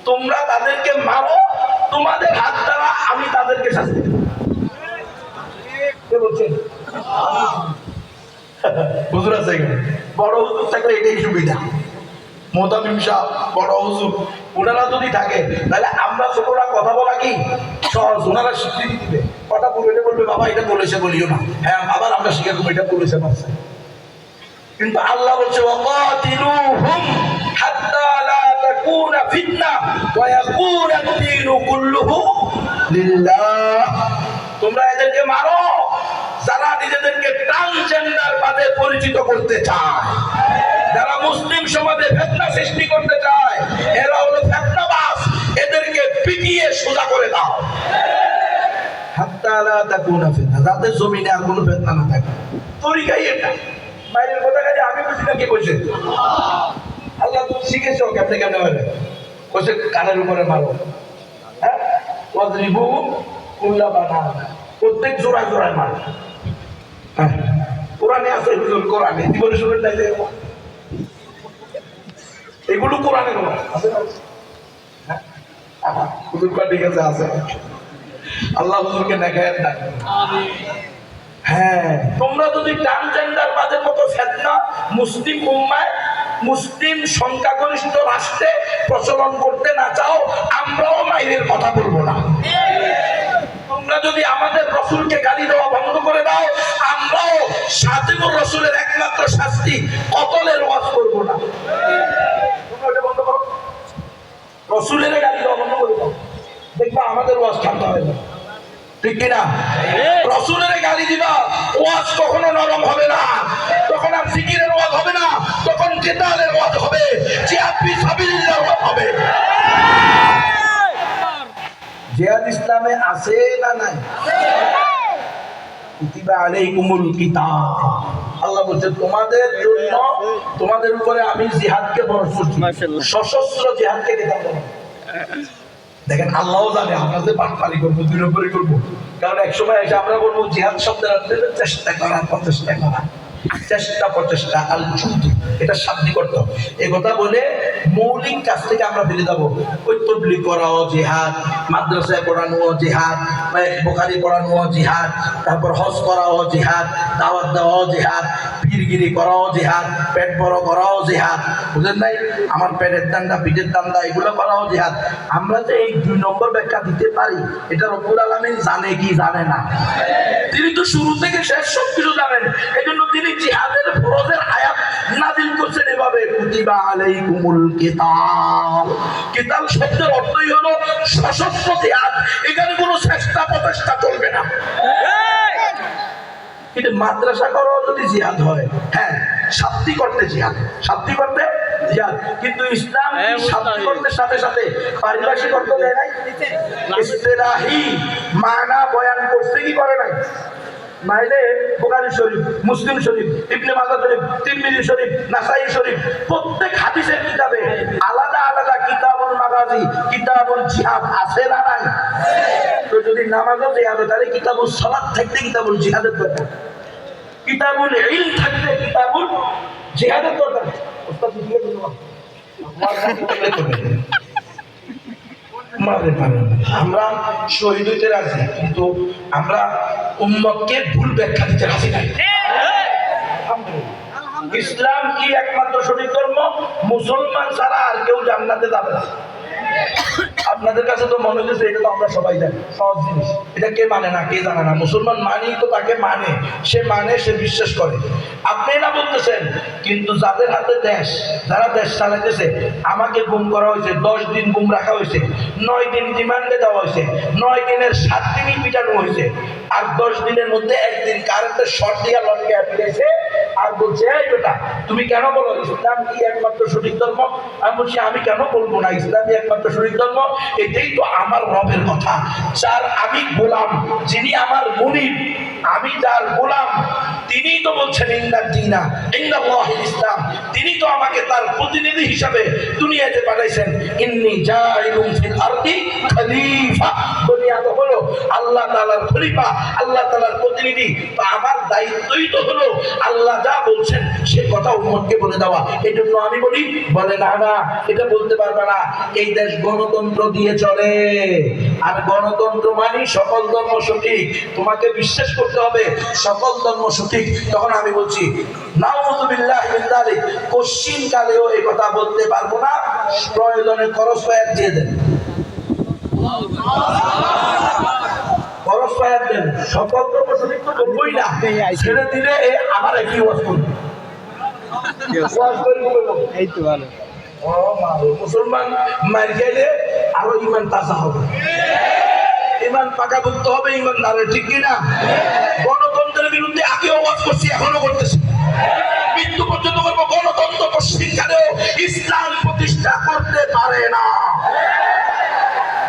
তোমরা তাদেরকে মারো, তোমাদের হাত দ্বারা আমি তাদেরকে শাস্তি দেব। কে বলছেন? হুজুর আছে এখানে, বড় হুজুর থাকলে এটাই সুবিধা। মোতামিম সাহেব, বড় হুজুর, ওনারা যদি থাকে তাহলে আমরা ছোটরা কথা বলা কি সহজ, ওনারা স্বীকৃতি দিবে। কথা বলবে, বলবে বাবা এটা বলেছে বলিও না, হ্যাঁ আবার আমরা শিখে দেবো এটা বলেছে বাচ্চা। কিন্তু আল্লাহ বলছে ওয়াকাতিলুহুম হাত্তা লা তাকুনা ফিতনা ওয়া ইয়াকুনা আদ-দীনু কুল্লুহু লিল্লাহ। তোমরা এদেরকে মারো যারা নিজেদেরকে ট্রান্সজেন্ডার বাদে পরিচিত করতে চায়, যারা মুসলিম সমাজে ফিতনা সৃষ্টি করতে চায়, এরা হলো ফিতনাবাজ। এদেরকে পিটিয়ে সোজা করে দাও। হাত্তা লা তাকুনা ফিতনা, যাতে জমিনে আর কোনো ফিতনা না থাকে। তরিকাই এটা। বাইরের কথা কাজে আমি বুঝি না, কে বলছে? আল্লাহ শিখেছো কেমনে কেমনে বলে বলছে কানের উপরে মারো, হ্যাঁ ওয়াজরিবু কুল্লা বানানা, প্রত্যেক জোড়ায় জোড়ায় মারো। হ্যাঁ কোরআনে আছে, হুজুর কোরআনে জীবনে শুনে নাই এগুলো কোরআনের আছে না? হ্যাঁ হুজুর কা ঠিক আছে, আছে। আল্লাহ হুজুরকে দেখায় না। হ্যাঁ তোমরা যদি ট্রান্সজেন্ডার বাদের মতো ফিতনা মুসলিম উম্মায়, মুসলিম সংখ্যাগরিষ্ঠ রাষ্ট্রে প্রচলন করতে না চাও, আমরাও মাইনের কথা বলবো না। তোমরা যদি আমাদের রসুলকে গালি দেওয়া বন্ধ করে দাও, আমরাও সাতিমুর রসুলের একমাত্র শাস্তি কতলের ওয়াজ করবো না। তোমরা এটা বন্ধ করো, রসুলের গালি দেওয়া বন্ধ করে দাও, দেখবা আমাদের ওয়াজ ঠান্ডা হয়ে যাবে। ঠিক কিনা? রসুলের গালি দিবা, ওয়াজ কখনো নরম হবে না, তখন আর জিকিরের ওয়াজ হবে না, তখন কিতালের ওয়াজ হবে, জিহাদ ফি সাবিলিল্লাহ ওয়াজ হবে। জিহাদ ইসলামে আছে না নাই? কুতিবা আলাইকুমুল কিতাব, আল্লাহ বলছে তোমাদের জন্য, তোমাদের উপরে আমি জিহাদকে ফরজ করছি, সশস্ত্র জিহাদকে কিতাব বলা। দেখেন আল্লাহও জানে আমরা যে বাটপারি করবো, দুই নম্বরই করবো। কারণ এক সময় এসে আমরা বলবো জিহাদ শব্দের অর্থে চেষ্টা করা, প্রচেষ্টা করা, চেষ্টা প্রচেষ্টা আল জুহদ, এটা শাব্দিক অর্থ। এই কথা বলে মৌলিক কাজ থেকে আমরা ফিরে যাবো। ওই তাবলীগ করাও জিহাদ, মাদ্রাসায় পড়ানো জিহাদ, বুখারী পড়ানো জিহাদ, তারপর হজ করাও জিহাদ, দাওয়াত দেওয়াও জিহাদ, পীরগিরি করাও জিহাদ, পেট বড় করাও জিহাদ। বুঝেন নাই? আমার পেটের দান্দা, পিঠের দান্দা, এগুলো করাও জিহাদ। আমরা যে এই দুই নম্বর ব্যাখ্যা দিতে পারি, এটা রব্বুল আলামিন জানে কি জানে না? তিনি তো শুরু থেকে শেষ সবকিছু জানেন। এই জন্য তিনি জিহাদের ফরজের আয়াত নাযিল করছেন এভাবে, কুতিবা আলাইকুমুল কিতাল। কিতাল শব্দের অর্থই হলো সশস্ত্র জিহাদ। এখানে কোনো চেষ্টা প্রচেষ্টা চলবে না। কিন্তু মাদ্রাসা করাও যদি জিহাদ হয়, হ্যাঁ শাব্দিক অর্থে জিহাদ, শাব্দিক অর্থে জিহাদ। কিন্তু ইসলাম শাব্দিক অর্থের সাথে সাথে পারিভাষিক অর্থ দেয় নাই, ইসতিলাহি মানা বয়ান করতে কি করে নাই? নাইলে বুখারী শরীফ, মুসলিম শরীফ, ইবনে মাজাহ শরীফ, তিরমিজি শরীফ, নাসাই শরীফ, প্রত্যেক হাদিসের কিতাবে আলাদা আলাদা কিতাবুল মাগাজি, কিতাবুল জিহাদ আছে না নাই? তো যদি নামাজও জিহাদ, তাহলে কিতাবুল সালাত থাকতে কিতাবুল জিহাদের দরকার, কিতাবুল ইলম থাকতে কিতাবুল জিহাদের দরকার। ওস্তাদ দিয়ে দিল আমরা শহীদ হইতে রাজি, কিন্তু আমরা উম্মতকে ভুল ব্যাখ্যা দিতে রাজি নাই। ইসলাম কি একমাত্র সঠিক ধর্ম? মুসলমান ছাড়া আর কেউ জান্নাতে যাবে না। আপনাদের কাছে তো মনে হচ্ছে এটা তো আমরা সবাই জানি, সহজ জিনিস। এটা কে মানে না, কে জানে না? মুসলমান মানি তো তাকে মানে, সে মানে, সে বিশ্বাস করে। আপনি না বলতেছেন, কিন্তু যাদের হাতে দেশ, যারা দেশ চালাইতেছে, আমাকে গুম করা হয়েছে, 10 দিন গুম রাখা হয়েছে, 9 দিন রিমান্ডে দেওয়া হয়েছে, 9 দিনের 7 দিনই পিটানো হয়েছে, আর 10 দিনের মধ্যে একদিন কারেন্টের শর্ট দিয়ে লটকে ফিরেছে, আর বলছে এই বেটা তুমি কেন বলো ইসলাম কি একমাত্র সঠিক ধর্ম? আমি বলছি আমি কেন বলবো না, ইসলামই একমাত্র সঠিক ধর্ম। এটাই তো আমার রবের কথা, যার আমি গোলাম, যিনি আমার মুনিব, আমি যার গোলাম তিনি তো বলছেন ইন্নাদ দীনা ইনদাল্লাহিল ইসলাম, তিনি তো আমাকে তার প্রতিনিধি হিসাবে দুনিয়াতে পাঠাইছেন। ইন্নী জাইলুন ফিল আরদি খলিফা, দুনিয়াতে হলো আল্লাহ তাআলার খলিফা, আল্লাহ তাআলার প্রতিনিধি। তো আমার দায়িত্বই তো হলো আল্লাহ যা বলছেন সে কথা উম্মতকে বলে দেওয়া। এই জন্য আমি বলি, বলে না না এটা বলতে পারবে না, এই দেশ গণতন্ত্র দিয়ে চলে, আর গণতন্ত্র মানে সকল ধর্ম সঠিক, তোমাকে বিশ্বাস করতে হবে সকল ধর্ম সঠিক। তখন আমি বলছি নাউযুবিল্লাহি মিন যালিক, কোশ্চিন কালেও এই কথা বলতে পারবো না, প্রয়োজনে খরচ ফায়ার দিয়ে দেন, খরচ ফায়ার দেন, সকল ধর্ম সঠিক তো বলবোই না, ছেড়ে দিলে আমার একই ওয়াজ করবে, ওয়াজ করবে এই তো ভালো। ও মা, মুসলমান মার খেলে আরো ইমান তাজা হবে, ইমান পাকাভুক্ত হবে ইমানদারের, ঠিক কিনা? গণতন্ত্রের বিরুদ্ধে আগেও ওয়াজ করছি, এখনো করতেছি, মৃত্যু পর্যন্ত করবো। গণতন্ত্র পশ্চিমকালেও ইসলাম প্রতিষ্ঠা করতে পারে না।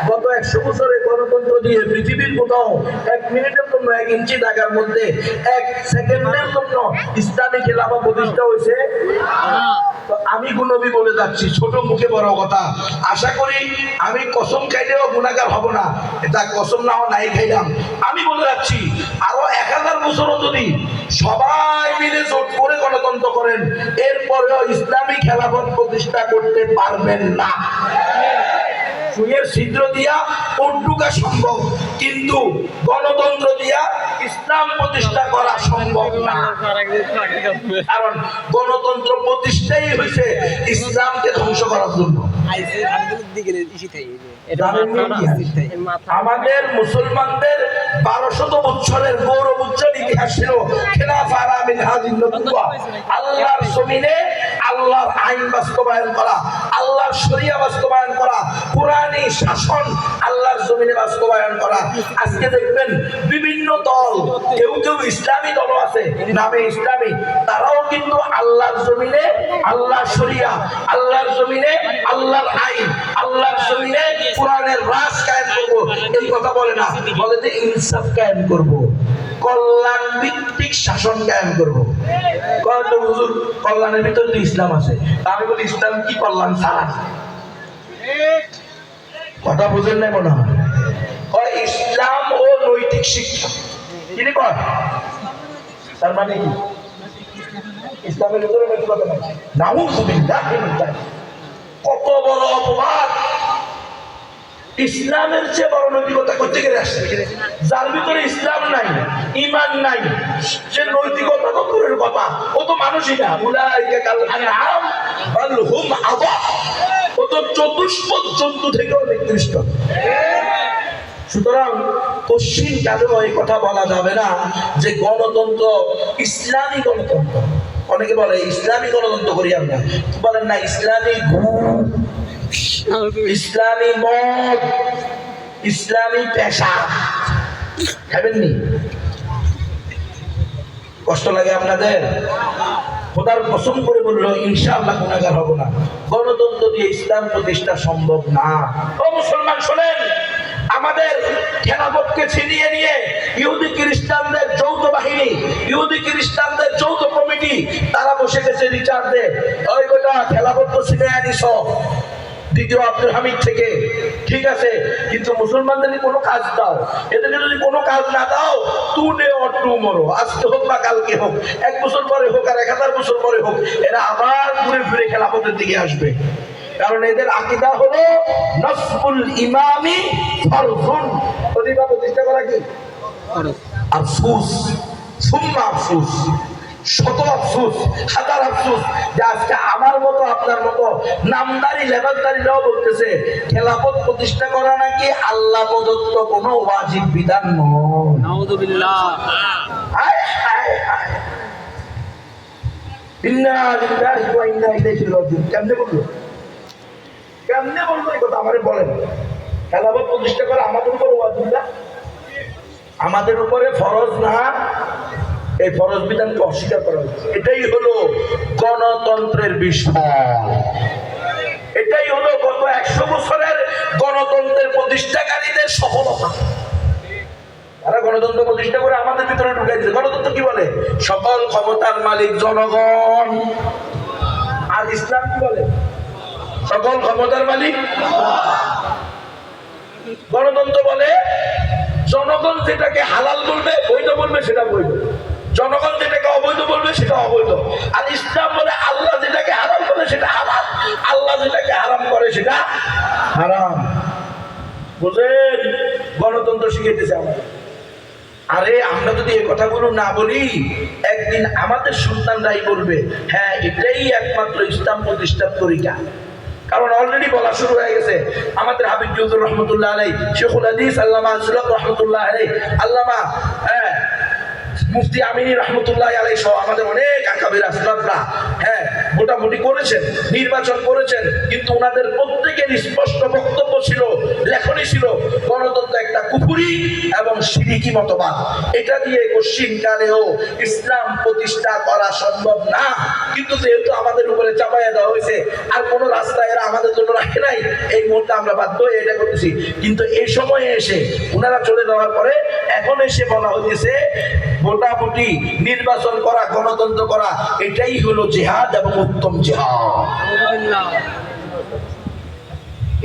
গত 100 বছরে গণতন্ত্র দিয়ে পৃথিবীর কোথাও 1 মিনিটের জন্য 1 ইঞ্চি জায়গার মধ্যে 1 সেকেন্ডের জন্য ইসলামী খেলাফত প্রতিষ্ঠা হয়েছে। তো আমি গুনবি বলে যাচ্ছি, ছোট মুখে বড় কথা। আশা করি আমি কসম খাইলেও গুনাহগার হব না, এটা কসম নাও নাই খাইলাম। আমি বলে যাচ্ছি আরো 1000 বছরও যদি সবাই মিলে জোট করে গণতন্ত্র করেন, এরপরেও ইসলামী খেলাফত প্রতিষ্ঠা করতে পারবেন না। সুইয়ের ছিদ্র দিয়া উড্ডুকা সম্ভব, কিন্তু গণতন্ত্র দিয়া ইসলাম প্রতিষ্ঠা করা সম্ভব না। কারণ গণতন্ত্র প্রতিষ্ঠাই হয়েছে ইসলামকে ধ্বংস করার জন্য। আমাদের মুসলমানদের 1200 বছরের গৌরব উজ্জ্বল ইতিহাস ছিল খেলাফা মিন হাযিন নবুওয়া, আল্লাহর জমিনে আল্লাহর আইন বাস্তবায়ন করা, আল্লাহর শরিয়া বাস্তবায়ন করা, কোরআনী শাসন আল্লাহর জমিনে বাস্তবায়ন করা। আজকে দেখবেন বিভিন্ন দল, কেউ কেউ ইসলামী দল আছে নামে ইসলামী, তারাও কিন্তু আল্লাহর জমিনে আল্লাহর শরিয়া, আল্লাহর জমিনে আল্লাহর আইন, আল্লাহর জমিনে কোরআনের রাজ কায়েম করব এই কথা বলে না, বলে যে ইনসাফ কায়েম করব, কল্যাণ ভিত্তিক শাসন কায়েম করব। কত হুজুর কল্যাণের ভিতরে তো ইসলাম আছে, আমি বলি ইসলাম কি কল্যাণ ছাড়া? কথা বুঝেন নাই মনে হয়। ইসলাম ও নৈতিক শিক্ষা কি কয়, তার মানে কি? ইসলামের ভিতরে নৈতিকতা নাই, নাউযুবিল্লাহ। কত বড় অপবাদ! ইসলামের চেয়ে বড় নৈতিকতা করতে গেলে আসছে, যার ভিতরে ইসলাম নাই, ইমান নাই, সে নৈতিকতা তো দূরের কথা, ও তো মানুষই না। উলাইকা কাল আনআম বাল হুম আযাল, ও তো চতুষ্পদ জন্তু থেকেও নিকৃষ্ট। সুতরাং কোশ্চিন কালেও এই কথা বলা যাবে না যে গণতন্ত্র ইসলামী গণতন্ত্র। অনেকে বলে ইসলামী গণতন্ত্র করি আমরা, বলেন না ইসলামী ঘুম, ইসলামী মদ, ইসলামী পেশা খাবেননি? কষ্ট লাগে আপনাদের? খোদার কসম করে বললো ইনশাআল্লাহ গুনাহগার হব না। গণতন্ত্র দিয়ে ইসলাম প্রতিষ্ঠা সম্ভব না। ও মুসলমান শোনেন, আমাদের খেলাফতকে ছিনিয়ে নিয়ে ইহুদি খ্রিস্টানদের যৌথ বাহিনী, ইহুদি খ্রিস্টানদের যৌথ কমিটি, তারা বসে গেছে রিচার্ডে, ওই গোটা খেলাফত তো ছিনিয়ে আনিস দ্বিতীয় আব্দুল হামিদ থেকে, ঠিক আছে, কিন্তু মুসলমানদের কোনো কাজ দাও, এদেরকে যদি কোনো কাজ না দাও, তুনে অট্টু মরো, আজকে হোক বা কালকে হোক, 1 বছর পরে হোক আর 1000 বছর পরে হোক, এরা আবার ঘুরে ফিরে খেলাফতের দিকে আসবে। কারণ এদের আকীদা হলো নসবুল ইমামি ফরজুন, খলিফা প্রতিষ্ঠা করা কি আফসোস, সুম্মা আফসোস, শত আফসোস, হাজার আফসোস যে আজকে আমার মতো আপনার মতো নামদারি লেবাসদারিরাও বলতেছে খেলাফত প্রতিষ্ঠা করা নাকি আল্লাহ প্রদত্ত কোনো ওয়াজিব বিধান নয়। নাউযুবিল্লাহ। হায় হায় হায়, ইন্না লিল্লাহি ওয়া ইন্না ইলাইহি রাজিউন। কেমনে বললো এই কথা? আমারে বলেন, খেলাফত প্রতিষ্ঠা করা আমাদের উপর ওয়াজিব না, আমাদের উপরে ফরজ না? এই ফরজ বিধানকে অস্বীকার করা হচ্ছে। এটাই হলো গণতন্ত্রের বিষয়, এটাই হলো গত 100 বছরের গণতন্ত্রের প্রতিষ্ঠাকারীদের সফলতা। তারা গণতন্ত্র প্রতিষ্ঠা করে আমাদের ভিতরে ঢুকাই দিচ্ছে। গণতন্ত্র কি বলে? সকল ক্ষমতার মালিক জনগণ। আর ইসলাম কি বলে? সকল ক্ষমতার মালিক। গণতন্ত্র বলে জনগণ যেটাকে হালাল বলবে, বৈধ বলবে, সেটা বৈধ। জনগণ যেটাকে অবৈধ বলবে, সেটা অবৈধ। আর ইসলাম বলে আল্লাহ যেটাকে হারাম করে সেটা হালাল, আল্লাহ যেটাকে হারাম করে সেটা হারাম। বুঝলেন? গণতন্ত্র শিখাইতেছে আমাদের। আরে আমরা যদি এই কথাগুলো না বলি, একদিন আমাদের সন্তানরাই বলবে হ্যাঁ এটাই একমাত্র ইসলাম প্রতিষ্ঠার তরিকা। কারণ অলরেডি বলা শুরু হয়ে গেছে। আমাদের হাবিব জুজুর রহমতুল্লাহ আলাই, শেখুল হাদিস আল্লামা আনসুল্লাহ রহমতুল্লাহ আলাই, আল্লামা মুফতি আমিনী রহমতুল্লাহ আলাই সহ আমাদের অনেক আকাবির আসলাফরা মোটামুটি করেছেন, নির্বাচন করেছেন, কিন্তু ওনাদের প্রত্যেকের স্পষ্ট বক্তব্য ছিল, লেখনী ছিল, গণতন্ত্র একটা কুফরি এবং শিরিকি মতবাদ। এটা দিয়ে পশ্চিমকালেও ইসলাম প্রতিষ্ঠা করা সম্ভব না। কিন্তু যেহেতু আমাদের উপরে চাপাইয়া দেওয়া হয়েছে, আর কোনো রাস্তা এরা আমাদের জন্য রাখে নাই, এই মুহূর্তে আমরা বাধ্য হয়ে এটা করতেছি। কিন্তু এই সময়ে এসে ওনারা চলে যাওয়ার পরে এখন এসে বলা হয়েছে মোটামুটি নির্বাচন করা, গণতন্ত্র করা, এটাই হলো জিহাদ এবং উত্তম জিহাদ।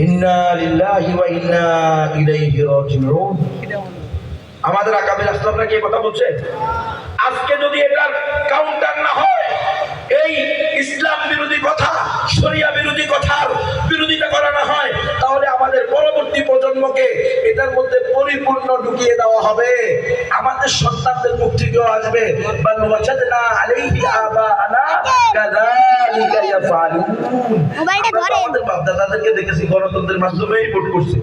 ইন্না লিল্লাহি ওয়া ইন্না ইলাইহি রাজিউন। আমাদের আকাবির আসলাফরা কি কথা বলছে? আজকে যদি এটার কাউন্টার না হয়, এই ইসলাম বিরোধী কথা, শরিয়া বিরোধী কথার বিরোধিতা করা না হয়, তাহলে আমাদের পরবর্তী প্রজন্মকে এটার মধ্যে পরিপূর্ণ ঢুকিয়ে দেওয়া হবে। আমাদের সন্তানদের মুখ থেকেও আসবে বাল ওয়াজাদনা আলাইহি আবাআনা কাযালিকা ইয়াফআলুন। আমাদের বাপ দাদাদেরকে দেখেছি গণতন্ত্রের মাধ্যমে ভোট করছে।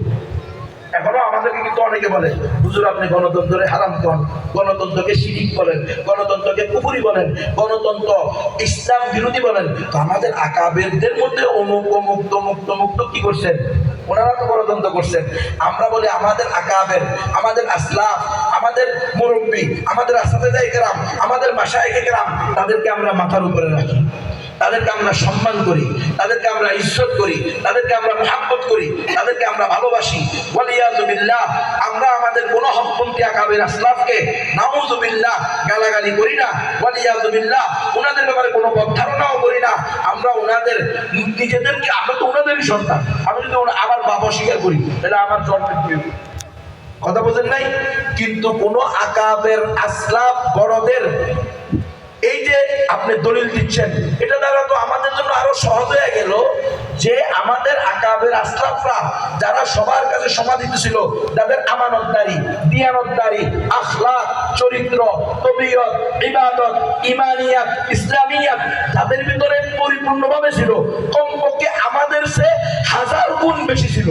এখনো আমাদেরকে কিন্তু অনেকে বলে হুজুর আপনি গণতন্ত্রে হারাম করেন, গণতন্ত্রকে শিরিক বলেন, গণতন্ত্রকে কুফরি বলেন, গণতন্ত্র ইসলাম বিরোধী বলেন। তো আমাদের আকাবেরদের মধ্যে অমুক অমুক তমুক তমুক তো কি করছেন? ওনারা তো গণতন্ত্র করছেন। আমরা বলি আমাদের আকাবের, আমাদের আসলাফ, আমাদের মুরব্বী, আমাদের আসাতেজায়ে কেরাম, আমাদের মাশায়েখে কেরাম, তাদেরকে আমরা মাথার উপরে রাখি, তাদেরকে আমরা সম্মান করি, তাদেরকে আমরা ইজ্জত করি, তাদেরকে আমরা মহব্বত করি, তাদেরকে আমরা ভালোবাসি। ওয়ালিয়াযু বিল্লাহ, আমরা আমাদের কোন হকপন্থী আকাবের আসলাফকে নাউযু বিল্লাহ গালাগালি করি না। ওয়ালিয়াযু বিল্লাহ, ওনাদের ব্যাপারে কোনো বদধারণাও করি না। আমরা ওনাদের নিজেদেরকে, আমরা তো ওনাদেরই সন্তান। আমি যদি আমার বাবা স্বীকার করি তাহলে আমার জন্মের কি কথা বোঝেন নাই? কিন্তু কোন আকাবের আসলাফ বড়দের এই যে আপনি দলিল দিচ্ছেন, এটা দ্বারা তো আমাদের জন্য আরো সহজ হয়ে গেল যে আমাদের আকাবের আসলাফরা যারা সবার কাছে সমাধিত ছিল, যাদের আমানতদারি, দিয়ানতদারি, আখলাক, চরিত্র, তবিয়ত, ইবাদত, ইমানিয়াত, ইসলামিয়াত যাদের ভিতরে পরিপূর্ণভাবে ছিল, কমপক্ষে আমাদের চেয়ে 1000 গুণ বেশি ছিল,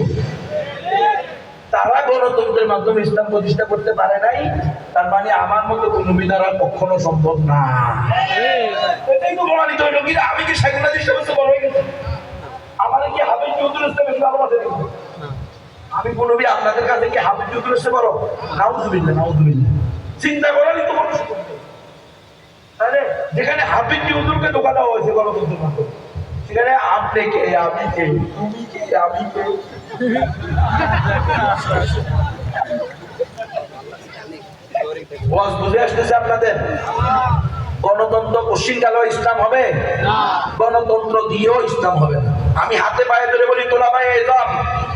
তারা গণতন্ত্রের মাধ্যমে ইসলাম প্রতিষ্ঠা করতে পারে নাই। তার মানে আমার মতো কোন বিধারা কখনো সম্ভব না। এটাই তো প্রমাণিত হইল। কি আমি কি শেখুল হাদিস সাহেব বড় হয়ে গেছি? আমার কি হাফিজ চৌধুরী ইসলামের ভালোবাসে? আমি বলবি আপনাদের কাছে কি হাফিজ চৌধুরী ইসলাম বড়? নাউজুবিল্লাহ, নাউজুবিল্লাহ। চিন্তা করারই তো কোনো সুযোগ নেই। তাহলে যেখানে হাফিজ চৌধুরীকে ধোঁকা দেওয়া হয়েছে গণতন্ত্রের মাধ্যমে, সেখানে আপনি কে, আমি কে, তুমি কে, আমি কে? বুঝে আসতেছে আপনাদের? গণতন্ত্র পশ্চিমকালেও ইসলাম হবে, গণতন্ত্র দিয়েও ইসলাম হবে না। আমি হাতে পায়ে ধরে বলি তোলামায়ে ইজম,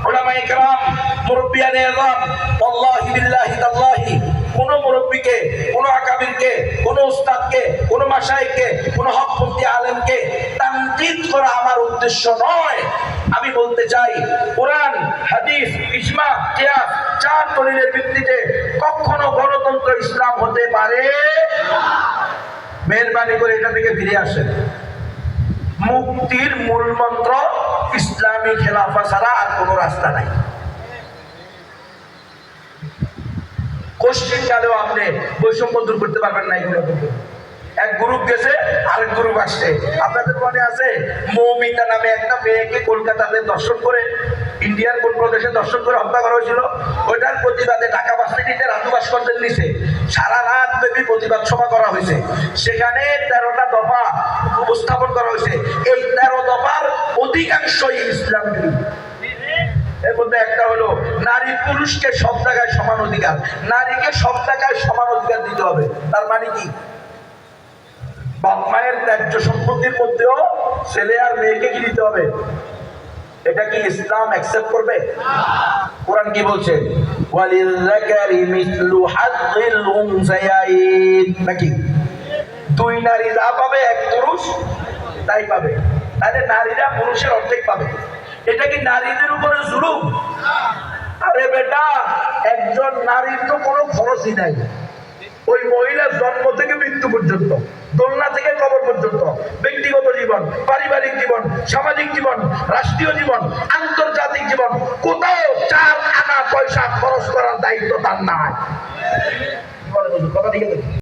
উলামায়ে কেরাম, মুরব্বিয়ানে ইজম, ওয়াল্লাহি বিল্লাহি তাল্লাহি, কোন মুরব্বিকে, কোন আকাবিরকে, কোন উস্তাদকে, কোন মাশায়েখকে, কোন হকপন্থী আলেমকে তানকিদ করা আমার উদ্দেশ্য নয়। আমি বলতে চাই কোরআন, হাদিস, ইজমা, কিয়াস, 4 দলিলের ভিত্তিতে কখনো গণতন্ত্র ইসলাম হতে পারে না। মেহরবানি করে এটা থেকে ফিরে আসেন। মুক্তির মূল মন্ত্র ইসলামী খেলাফা ছাড়া আর কোনো রাস্তা নাই। পশ্চিমকালেও আপনি বৈষম্য দূর করতে পারবেন না। এগুলো এক গ্রুপ গেছে, আরেক গ্রুপ আসছে। আপনাদের মনে আছে মৌমিতা নামে একটা মেয়েকে কলকাতাতে দর্শন করে, ইন্ডিয়ার কোন প্রদেশে দর্শন করে হত্যা করা হয়েছিল? ওইটার প্রতিবাদে ঢাকা ভার্সিটিতে রাজু ভাস্কর্যের নিচে সারা রাত ব্যাপী প্রতিবাদ সভা করা হয়েছে। সেখানে 13টা দফা উপস্থাপন করা হয়েছে। এই 13 দফার অধিকাংশই ইসলাম বিরোধী। এর মধ্যে একটা হলো নারী পুরুষকে সব জায়গায় সমান অধিকার, নারীকে সব জায়গায় সমান অধিকার দিতে হবে। তার মানে কি? বাপ মায়ের ন্যায্য সম্পত্তির মধ্যেও ছেলে আর মেয়েকে কি দিতে হবে? এটা কি ইসলাম অ্যাকসেপ্ট করবে? কোরআন কি বলছে? ওয়ালিল-যাকারি মিসলু হাযযিল উনসায়াইন, নাকি দুই নারী যা পাবে এক পুরুষ তাই পাবে। তাহলে নারীরা পুরুষের অর্ধেক পাবে। এটা কি নারীদের উপরে জুলুম? আরে বেটা, একজন নারীর তো কোনো খরচই নাই। ওই মহিলার জন্ম থেকে মৃত্যু পর্যন্ত, দোলনা থেকে কবর পর্যন্ত, ব্যক্তিগত জীবন, পারিবারিক জীবন, সামাজিক জীবন, রাষ্ট্রীয় জীবন, আন্তর্জাতিক জীবন, কোথাও 4 আনা পয়সা খরচ করার দায়িত্ব তার নাই। কথা ঠিক আছে?